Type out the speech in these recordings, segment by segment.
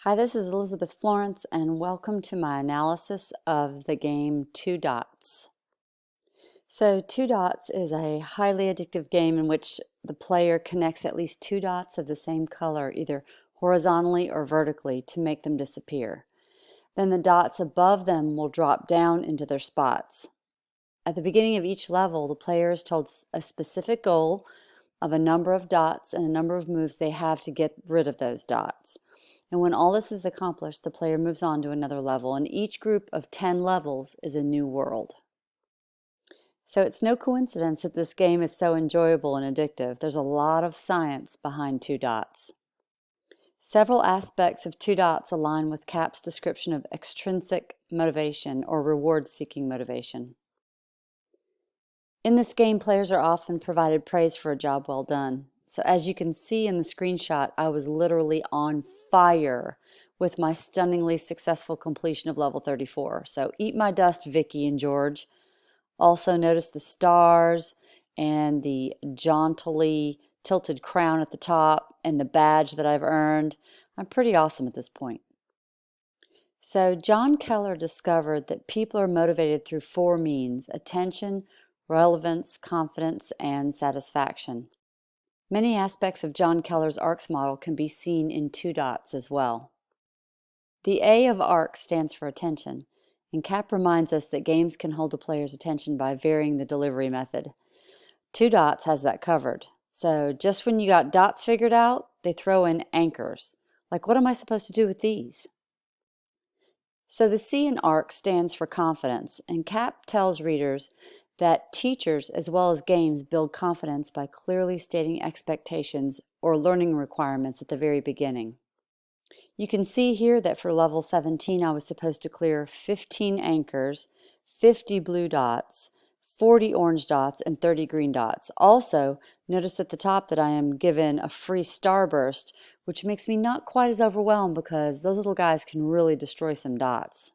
Hi, this is Elizabeth Florence, and welcome to my analysis of the game Two Dots. So, Two Dots is a highly addictive game in which the player connects at least two dots of the same color, either horizontally or vertically, to make them disappear. Then the dots above them will drop down into their spots. At the beginning of each level, the player is told a specific goal of a number of dots and a number of moves they have to get rid of those dots. And when all this is accomplished, the player moves on to another level, and each group of 10 levels is a new world. So it's no coincidence that this game is so enjoyable and addictive. There's a lot of science behind Two Dots. Several aspects of Two Dots align with Cap's description of extrinsic motivation or reward-seeking motivation. In this game, players are often provided praise for a job well done. So as you can see in the screenshot, I was literally on fire with my stunningly successful completion of level 34. So eat my dust, Vicky and George. Also notice the stars and the jauntily tilted crown at the top and the badge that I've earned. I'm pretty awesome at this point. So John Keller discovered that people are motivated through four means: attention, relevance, confidence, and satisfaction. Many aspects of John Keller's ARCS model can be seen in Two Dots as well. The A of ARC stands for attention, and CAP reminds us that games can hold a player's attention by varying the delivery method. Two Dots has that covered. So just when you got dots figured out, they throw in anchors. Like, what am I supposed to do with these? So the C in ARC stands for confidence, and CAP tells readers that teachers as well as games build confidence by clearly stating expectations or learning requirements at the very beginning. You can see here that for level 17 I was supposed to clear 15 anchors, 50 blue dots, 40 orange dots, and 30 green dots. Also, notice at the top that I am given a free starburst, which makes me not quite as overwhelmed because those little guys can really destroy some dots.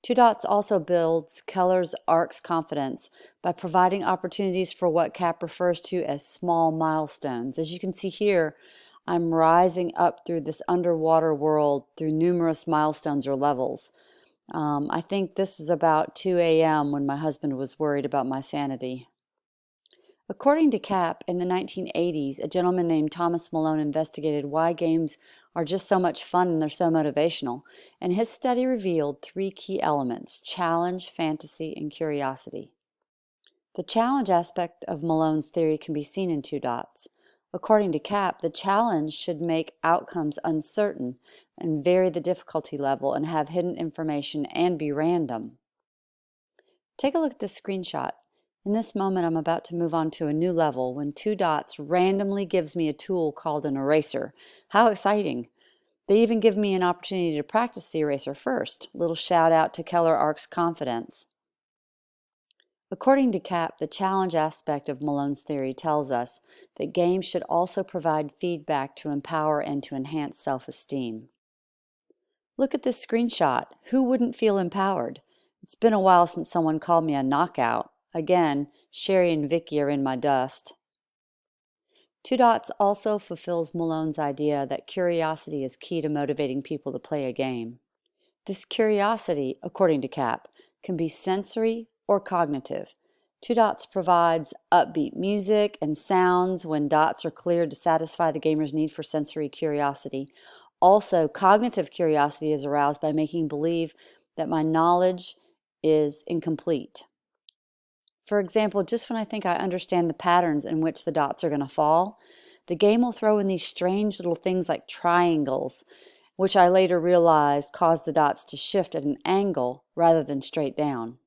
Two Dots also builds Keller's ARC's confidence by providing opportunities for what CAP refers to as small milestones. As you can see here, I'm rising up through this underwater world through numerous milestones or levels. I think this was about 2 a.m. when my husband was worried about my sanity. According to CAP, in the 1980s, a gentleman named Thomas Malone investigated why games are just so much fun and they're so motivational, and his study revealed three key elements: challenge, fantasy, and curiosity. The challenge aspect of Malone's theory can be seen in Two Dots. According to CAP, the challenge should make outcomes uncertain and vary the difficulty level and have hidden information and be random. Take a look at this screenshot. In this moment, I'm about to move on to a new level when Two Dots randomly gives me a tool called an eraser. How exciting! They even give me an opportunity to practice the eraser first. Little shout out to Keller ARC's confidence. According to CAP, the challenge aspect of Malone's theory tells us that games should also provide feedback to empower and to enhance self-esteem. Look at this screenshot. Who wouldn't feel empowered? It's been a while since someone called me a knockout. Again, Sherry and Vicky are in my dust. Two Dots also fulfills Malone's idea that curiosity is key to motivating people to play a game. This curiosity, according to CAP, can be sensory or cognitive. Two Dots provides upbeat music and sounds when dots are cleared to satisfy the gamer's need for sensory curiosity. Also, cognitive curiosity is aroused by making believe that my knowledge is incomplete. For example, just when I think I understand the patterns in which the dots are going to fall, the game will throw in these strange little things like triangles, which I later realized cause the dots to shift at an angle rather than straight down.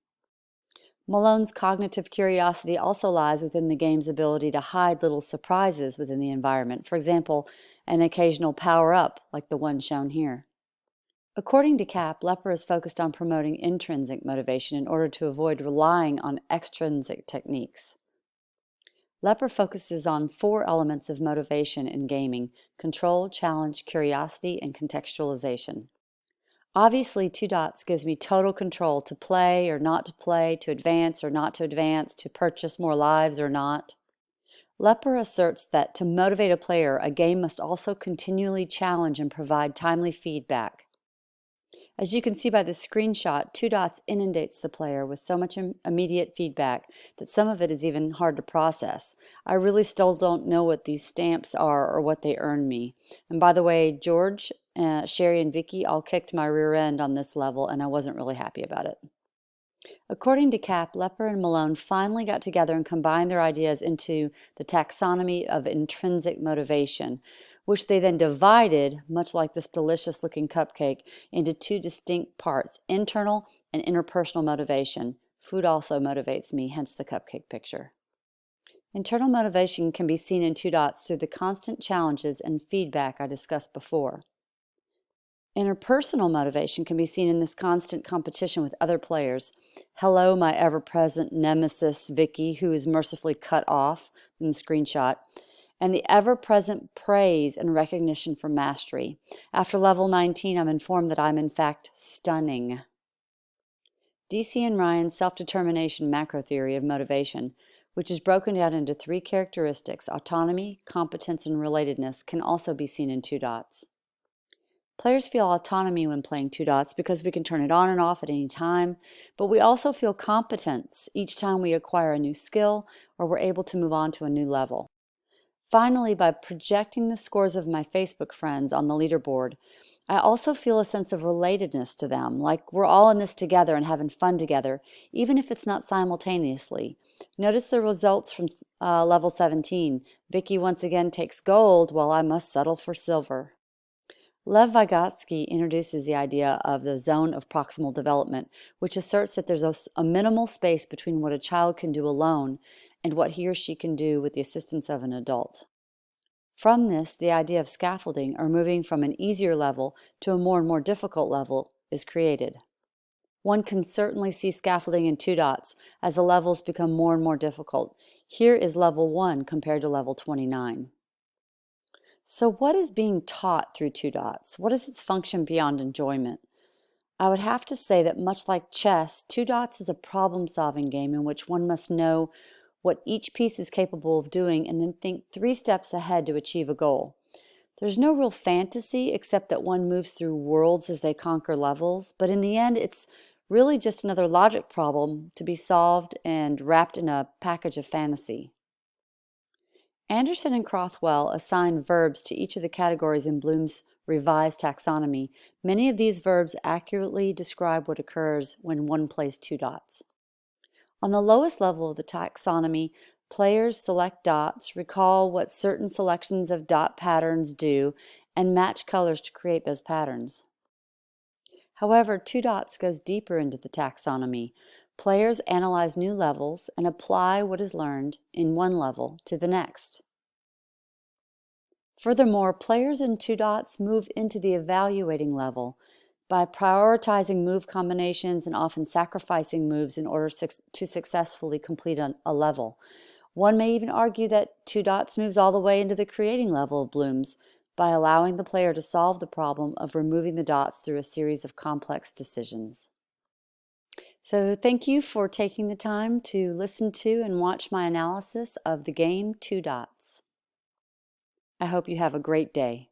Malone's cognitive curiosity also lies within the game's ability to hide little surprises within the environment. For example, an occasional power-up like the one shown here. According to CAP, Lepper is focused on promoting intrinsic motivation in order to avoid relying on extrinsic techniques. Lepper focuses on four elements of motivation in gaming: control, challenge, curiosity, and contextualization. Obviously, Two Dots gives me total control to play or not to play, to advance or not to advance, to purchase more lives or not. Lepper asserts that to motivate a player, a game must also continually challenge and provide timely feedback. As you can see by this screenshot, Two Dots inundates the player with so much immediate feedback that some of it is even hard to process. I really still don't know what these stamps are or what they earn me. And by the way, George, Sherry, and Vicky all kicked my rear end on this level, and I wasn't really happy about it. According to Cap, Lepper and Malone finally got together and combined their ideas into the taxonomy of intrinsic motivation, which they then divided, much like this delicious looking cupcake, into two distinct parts, internal and interpersonal motivation. Food also motivates me, hence the cupcake picture. Internal motivation can be seen in Two Dots through the constant challenges and feedback I discussed before. Interpersonal motivation can be seen in this constant competition with other players. Hello, my ever-present nemesis, Vicky, who is mercifully cut off in the screenshot, and the ever-present praise and recognition for mastery. After level 19, I'm informed that I'm in fact stunning. DC and Ryan's self-determination macro theory of motivation, which is broken down into three characteristics, autonomy, competence, and relatedness, can also be seen in Two Dots. Players feel autonomy when playing Two Dots because we can turn it on and off at any time, but we also feel competence each time we acquire a new skill or we're able to move on to a new level. Finally, by projecting the scores of my Facebook friends on the leaderboard, I also feel a sense of relatedness to them, like we're all in this together and having fun together, even if it's not simultaneously. Notice the results from level 17. Vicky once again takes gold while I must settle for silver. Lev Vygotsky introduces the idea of the zone of proximal development, which asserts that there's a minimal space between what a child can do alone and what he or she can do with the assistance of an adult. From this, the idea of scaffolding, or moving from an easier level to a more and more difficult level, is created. One can certainly see scaffolding in Two Dots as the levels become more and more difficult. Here is level 1 compared to level 29. So what is being taught through Two Dots? What is its function beyond enjoyment? I would have to say that much like chess, Two Dots is a problem-solving game in which one must know what each piece is capable of doing and then think 3 steps ahead to achieve a goal. There's no real fantasy except that one moves through worlds as they conquer levels, but in the end it's really just another logic problem to be solved and wrapped in a package of fantasy. Anderson and Crothwell assigned verbs to each of the categories in Bloom's revised taxonomy. Many of these verbs accurately describe what occurs when one plays Two Dots. On the lowest level of the taxonomy, players select dots, recall what certain selections of dot patterns do, and match colors to create those patterns. However, Two Dots goes deeper into the taxonomy. Players analyze new levels and apply what is learned in one level to the next. Furthermore, players in Two Dots move into the evaluating level by prioritizing move combinations and often sacrificing moves in order to successfully complete a level. One may even argue that Two Dots moves all the way into the creating level of Bloom's by allowing the player to solve the problem of removing the dots through a series of complex decisions. So thank you for taking the time to listen to and watch my analysis of the game Two Dots. I hope you have a great day.